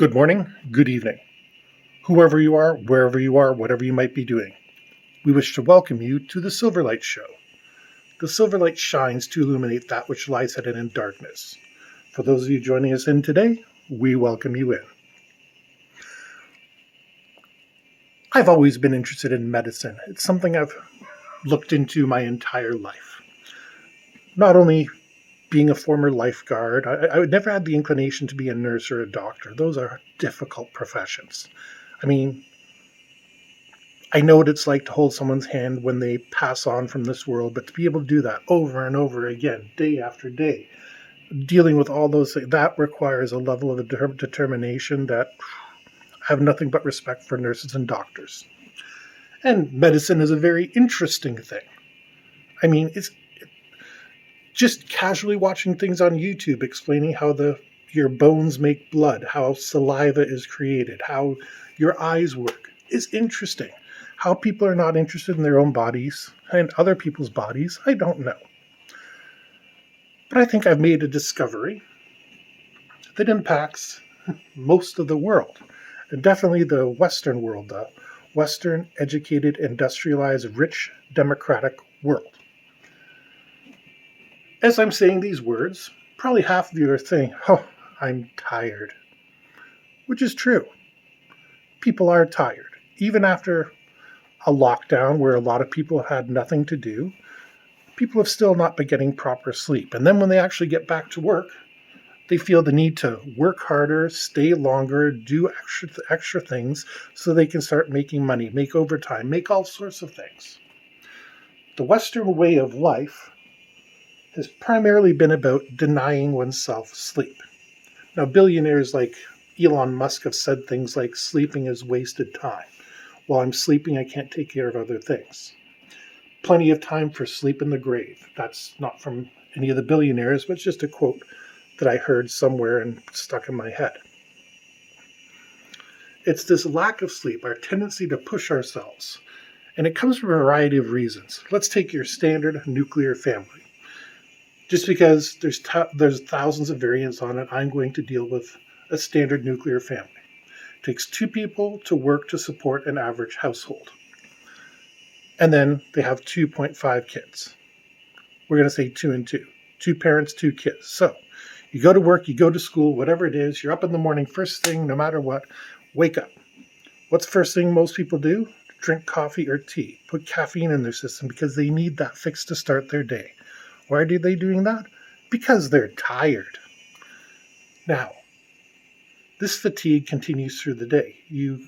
Good morning, good evening. Whoever you are, wherever you are, whatever you might be doing, we wish to welcome you to the Silverlight Show. The Silverlight shines to illuminate that which lies hidden in darkness. For those of you joining us in today, we welcome you in. I've always been interested in medicine. It's something I've looked into my entire life. Not only being a former lifeguard, I would never had the inclination to be a nurse or a doctor. Those are difficult professions. I mean, I know what it's like to hold someone's hand when they pass on from this world, but to be able to do that over and over again, day after day, dealing with all those things, that requires a level of determination that I have nothing but respect for nurses and doctors. And medicine is a very interesting thing. I mean, it's just casually watching things on YouTube explaining how your bones make blood, how saliva is created, how your eyes work is interesting. How people are not interested in their own bodies and other people's bodies, I don't know. But I think I've made a discovery that impacts most of the world, and definitely the Western world, the Western, educated, industrialized, rich, democratic world. As I'm saying these words, probably half of you are saying, "Oh, I'm tired," which is true. People are tired. Even after a lockdown where a lot of people have had nothing to do, people have still not been getting proper sleep. And then when they actually get back to work, they feel the need to work harder, stay longer, do extra things so they can start making money, make overtime, make all sorts of things. The Western way of life has primarily been about denying oneself sleep. Now, billionaires like Elon Musk have said things like sleeping is wasted time. While I'm sleeping, I can't take care of other things. Plenty of time for sleep in the grave. That's not from any of the billionaires, but it's just a quote that I heard somewhere and stuck in my head. It's this lack of sleep, our tendency to push ourselves, and it comes from a variety of reasons. Let's take your standard nuclear family. Just because there's thousands of variants on it, I'm going to deal with a standard nuclear family. It takes two people to work to support an average household. And then they have 2.5 kids. We're going to say 2 and 2. 2 parents, 2 kids. So you go to work, you go to school, whatever it is, you're up in the morning, first thing, no matter what, wake up. What's the first thing most people do? Drink coffee or tea. Put caffeine in their system because they need that fix to start their day. Why are they doing that? Because they're tired. Now, this fatigue continues through the day. You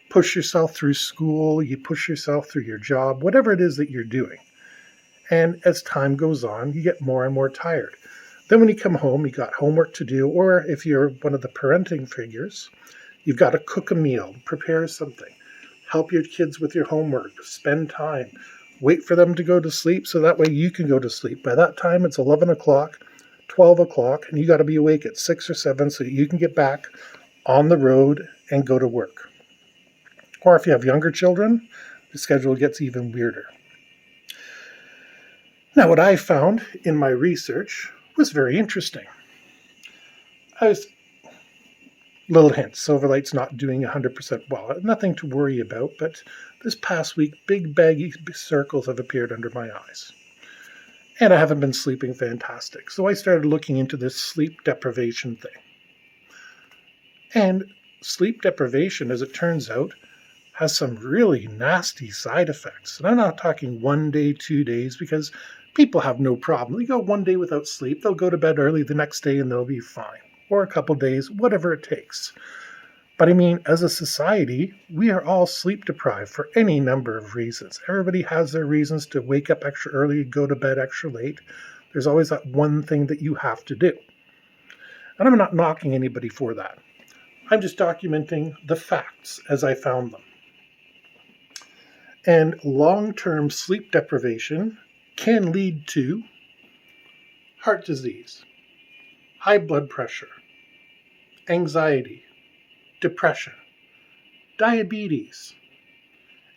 push yourself through school, you push yourself through your job, whatever it is that you're doing. And as time goes on, you get more and more tired. Then when you come home, you got homework to do, or if you're one of the parenting figures, you've got to cook a meal, prepare something, help your kids with your homework, spend time, wait for them to go to sleep so that way you can go to sleep. By that time, it's 11 o'clock, 12 o'clock, and you got to be awake at 6 or 7 so you can get back on the road and go to work. Or if you have younger children, the schedule gets even weirder. Now, what I found in my research was very interesting. Little hint, Silverlight's not doing 100% well. Nothing to worry about, but this past week, big baggy circles have appeared under my eyes. And I haven't been sleeping fantastic. So I started looking into this sleep deprivation thing. And sleep deprivation, as it turns out, has some really nasty side effects. And I'm not talking 1 day, 2 days, because people have no problem. They go 1 day without sleep, they'll go to bed early the next day and they'll be fine. Or a couple days, whatever it takes. But I mean, as a society, we are all sleep deprived for any number of reasons. Everybody has their reasons to wake up extra early, go to bed extra late. There's always that one thing that you have to do. And I'm not knocking anybody for that. I'm just documenting the facts as I found them. And long-term sleep deprivation can lead to heart disease, high blood pressure, anxiety, depression, diabetes.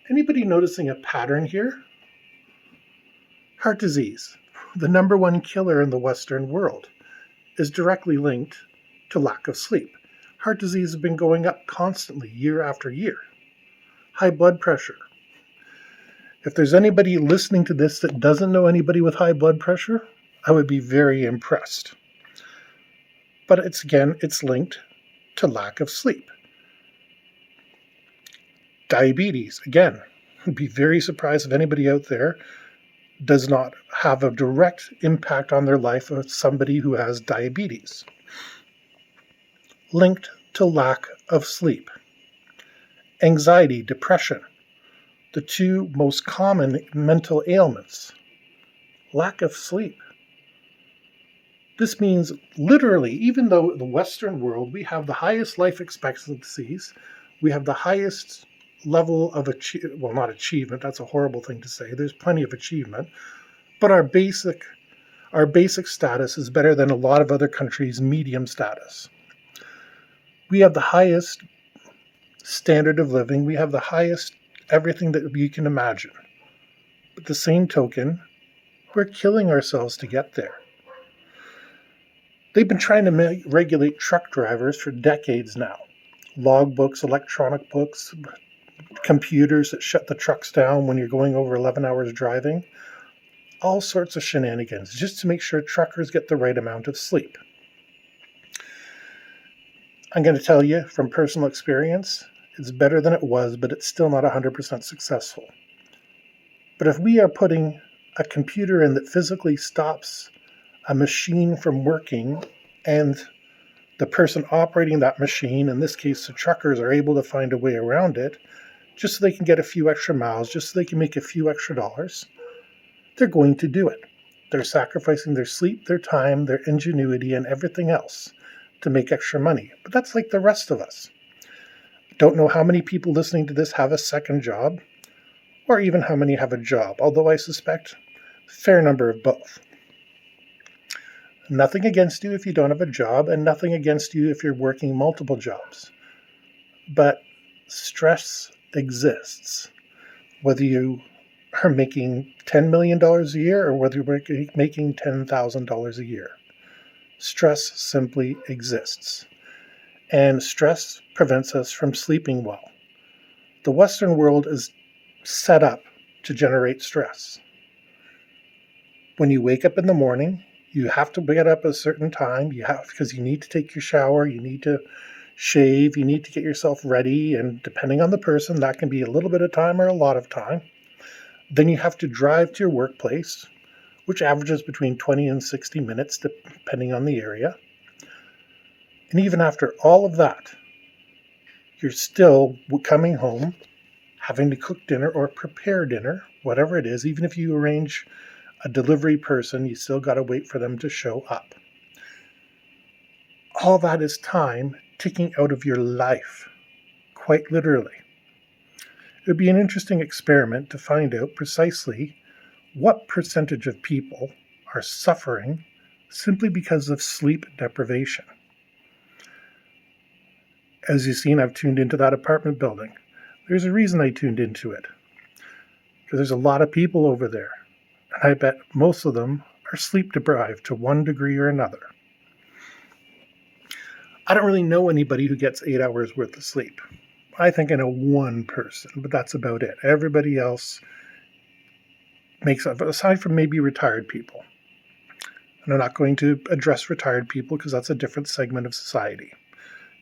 Anybody noticing a pattern here? Heart disease, the number one killer in the Western world, is directly linked to lack of sleep. Heart disease has been going up constantly, year after year. High blood pressure. If there's anybody listening to this that doesn't know anybody with high blood pressure, I would be very impressed. But it's linked to lack of sleep. Diabetes, again, I'd be very surprised if anybody out there does not have a direct impact on their life of somebody who has diabetes. Linked to lack of sleep. Anxiety, depression, the two most common mental ailments. Lack of sleep. This means literally, even though in the Western world we have the highest life expectancies, we have the highest level of not achievement, that's a horrible thing to say, there's plenty of achievement, but our basic status is better than a lot of other countries' medium status. We have the highest standard of living, we have the highest everything that you can imagine. But the same token, we're killing ourselves to get there. They've been trying to regulate truck drivers for decades now. Logbooks, electronic books, computers that shut the trucks down when you're going over 11 hours driving. All sorts of shenanigans just to make sure truckers get the right amount of sleep. I'm going to tell you from personal experience, it's better than it was, but it's still not 100% successful. But if we are putting a computer in that physically stops a machine from working, and the person operating that machine, in this case the truckers, are able to find a way around it, just so they can get a few extra miles, just so they can make a few extra dollars, they're going to do it. They're sacrificing their sleep, their time, their ingenuity, and everything else to make extra money. But that's like the rest of us. Don't know how many people listening to this have a second job, or even how many have a job, although I suspect a fair number of both. Nothing against you if you don't have a job, and nothing against you if you're working multiple jobs. But stress exists. Whether you are making $10 million a year or whether you're making $10,000 a year. Stress simply exists. And stress prevents us from sleeping well. The Western world is set up to generate stress. When you wake up in the morning, you have to get up at a certain time. Because you need to take your shower, you need to shave, you need to get yourself ready, and depending on the person, that can be a little bit of time or a lot of time. Then you have to drive to your workplace, which averages between 20 and 60 minutes, depending on the area. And even after all of that, you're still coming home, having to cook dinner or prepare dinner, whatever it is. Even if you arrange a delivery person, you still got to wait for them to show up. All that is time ticking out of your life, quite literally. It would be an interesting experiment to find out precisely what percentage of people are suffering simply because of sleep deprivation. As you've seen, I've tuned into that apartment building. There's a reason I tuned into it, because there's a lot of people over there, and I bet most of them are sleep deprived to one degree or another. I don't really know anybody who gets 8 hours worth of sleep. I think I know one person, but that's about it. Everybody else makes up, aside from maybe retired people. And I'm not going to address retired people because that's a different segment of society,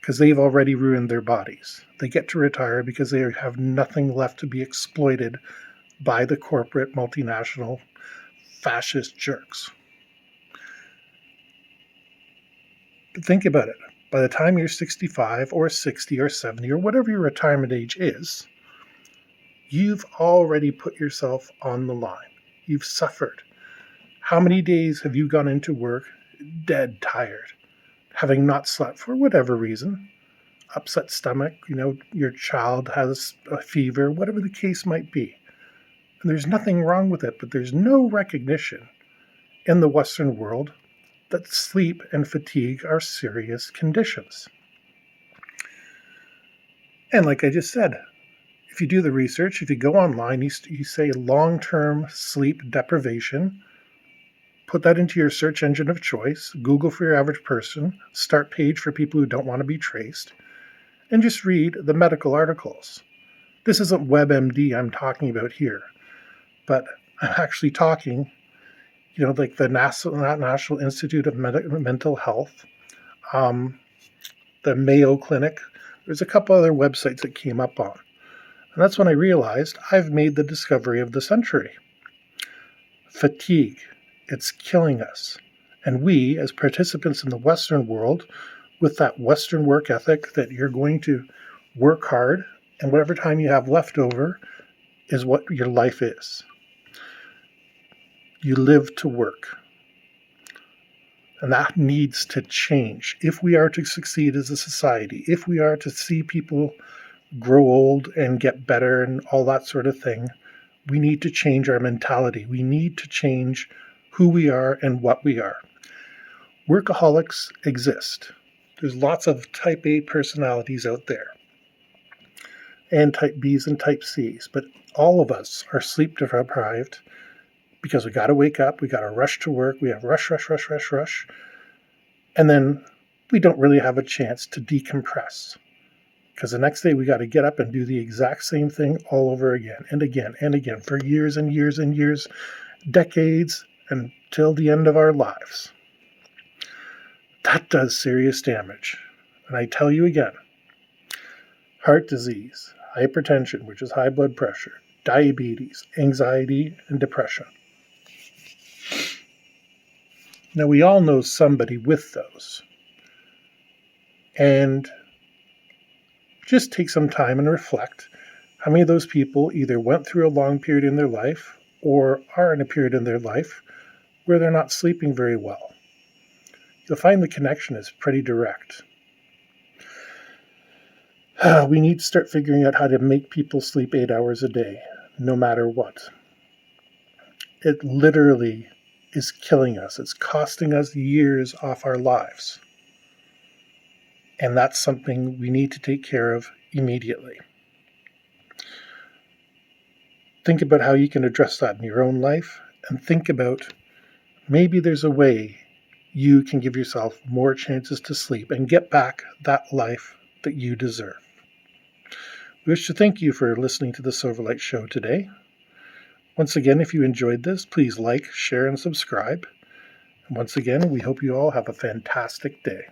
because they've already ruined their bodies. They get to retire because they have nothing left to be exploited by the corporate, multinational, fascist jerks. But think about it. By the time you're 65 or 60 or 70 or whatever your retirement age is, you've already put yourself on the line. You've suffered. How many days have you gone into work dead tired, having not slept for whatever reason? Upset stomach, your child has a fever, whatever the case might be. And there's nothing wrong with it, but there's no recognition in the Western world that sleep and fatigue are serious conditions. And like I just said, if you do the research, if you go online, you say long-term sleep deprivation Put that into your search engine of choice, Google for your average person, start page for people who don't want to be traced, and just read the medical articles. This isn't WebMD I'm talking about here, but I'm actually talking, like the National Institute of Mental Health, the Mayo Clinic. There's a couple other websites that came up on. And that's when I realized I've made the discovery of the century. Fatigue. It's killing us. And we, as participants in the Western world, with that Western work ethic that you're going to work hard, and whatever time you have left over is what your life is. You live to work. And that needs to change. If we are to succeed as a society, if we are to see people grow old and get better and all that sort of thing, we need to change our mentality. We need to change who we are and what we are. Workaholics exist. There's lots of type A personalities out there, and type Bs and type Cs, but all of us are sleep deprived because we got to wake up, we got to rush to work, we have rush, and then we don't really have a chance to decompress. Because the next day we got to get up and do the exact same thing all over again and again and again for years and years and years, decades, until the end of our lives. That does serious damage. And I tell you again, heart disease, hypertension, which is high blood pressure, diabetes, anxiety, and depression. Now, we all know somebody with those. And just take some time and reflect how many of those people either went through a long period in their life or are in a period in their life where they're not sleeping very well. You'll find the connection is pretty direct. We need to start figuring out how to make people sleep 8 hours a day, no matter what. It literally is killing us. It's costing us years off our lives. And that's something we need to take care of immediately. Think about how you can address that in your own life, and think about maybe there's a way you can give yourself more chances to sleep and get back that life that you deserve. We wish to thank you for listening to the Silverlight Show today. Once again, if you enjoyed this, please like, share, and subscribe. And once again, we hope you all have a fantastic day.